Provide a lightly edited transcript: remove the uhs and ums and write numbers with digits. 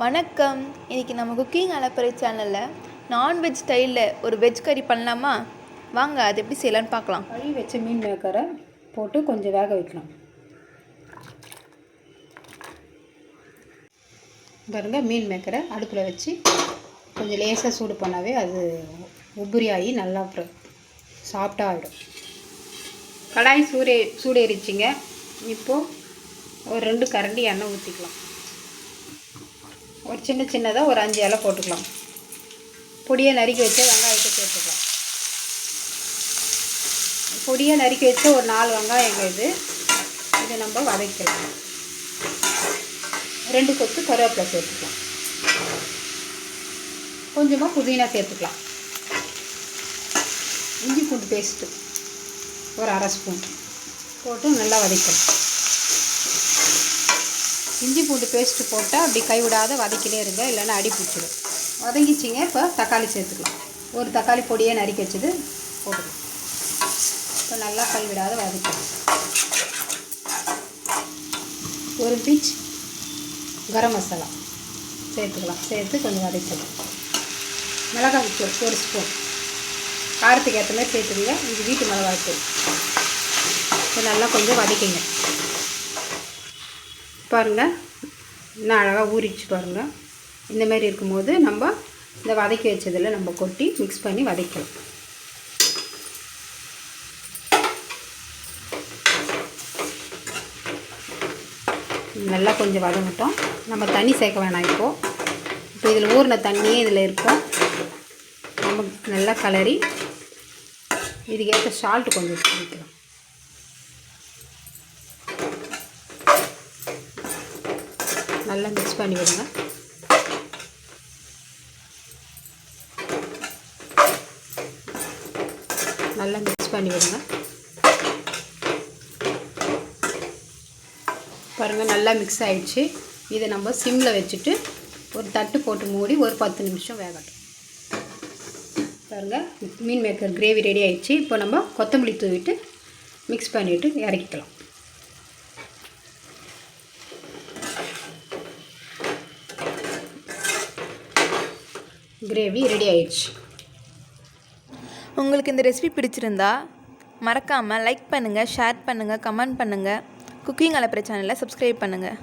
வணக்கம். இன்றைக்கி நம்ம குக்கிங் அலப்பறை சேனலில் நான்வெஜ் ஸ்டைலில் ஒரு வெஜ் கறி பண்ணலாமா? வாங்க அது எப்படி செய்யலான்னு பார்க்கலாம். கழுவி வச்ச மீன் மேக்கரை போட்டு கொஞ்சம் வேக வைக்கலாம். பாருங்கள், மீன் மேக்கரை அடுப்பில் வச்சு கொஞ்சம் லேசாக சூடு பண்ணாவே அது உபரி ஆகி நல்லா சாஃப்டாக ஆகிடும். கடாய் சூடேறிச்சிங்க. இப்போது ஒரு 2 கரண்டி எண்ணெய் ஊற்றிக்கலாம். ஒரு சின்னதாக ஒரு 5 இலை போட்டுக்கலாம். பொடியை நறுக்கி வச்ச வெங்காயத்தை சேர்த்துக்கலாம். பொடியை நறுக்கி வச்ச ஒரு 4 வெங்காயங்க இதை நம்ம வதக்கலாம். 2 கொத்து கருவேப்பிலை சேர்த்துக்கலாம். கொஞ்சமாக புதினா சேர்த்துக்கலாம். இஞ்சி பூண்டு பேஸ்ட்டு ஒரு 1/2 ஸ்பூன் போட்டு நல்லா வதக்கலாம். இஞ்சி பூண்டு பேஸ்ட்டு போட்டால் அப்படி கைவிடாத வதக்கினே இருங்க, இல்லைன்னா அடி பிடிச்சிடும். வதங்கிச்சிங்க. இப்போ தக்காளி சேர்த்துக்கலாம். ஒரு தக்காளி பொடியை நறுக்கி வச்சது போட்டுக்கலாம். இப்போ நல்லா கைவிடாத வதக்கலாம். ஒரு பிஞ்ச் கரம் மசாலா சேர்த்துக்கலாம். சேர்த்து கொஞ்சம் வதக்கலாம். மிளகாய் தூள் 1 ஸ்பூன் காரத்துக்கு ஏற்ற மாதிரி சேர்த்துக்குங்க. இது வீட்டு மிளகாய் தூள். இப்போ நல்லா கொஞ்சம் வதக்கிங்க. பாருங்கள், இன்னும் அழகாக ஊறிச்சு பாருங்கள். இந்தமாரி இருக்கும்போது நம்ம இந்த வதக்கி வச்சதில் நம்ம கொட்டி மிக்ஸ் பண்ணி வதக்கலாம். நல்லா கொஞ்சம் வதங்கட்டும். நம்ம தண்ணி சேர்க்க வேணாம். இப்போ இதில் ஊறின தண்ணியே இதில் இருக்கும். நம்ம நல்லா கலரி இதுக்கேற்ற சால்ட்டு கொஞ்சம் சேர்க்கலாம். நல்லா மிக்ஸ் பண்ணி விடுங்க. நல்லா மிக்ஸ் பண்ணி விடுங்க. பாருங்கள், நல்லா மிக்ஸ் ஆகிடுச்சு. இதை நம்ம சிம்மில் வச்சுட்டு ஒரு தட்டு போட்டு மூடி ஒரு 10 நிமிஷம் வேகட்டும். பாருங்கள், மீன் மேக்கர் கிரேவி ரெடி ஆகிடுச்சு. இப்போ நம்ம கொத்தமல்லி தூவிட்டு மிக்ஸ் பண்ணிவிட்டு இறக்கிக்கலாம். கிரேவி ரெடி ஆயிடுச்சு. உங்களுக்கு இந்த ரெசிபி பிடிச்சிருந்தா மறக்காமல் லைக் பண்ணுங்கள், ஷேர் பண்ணுங்கள், கமெண்ட் பண்ணுங்கள். குக்கிங் அலப்பறை சேனலை சப்ஸ்கிரைப் பண்ணுங்கள்.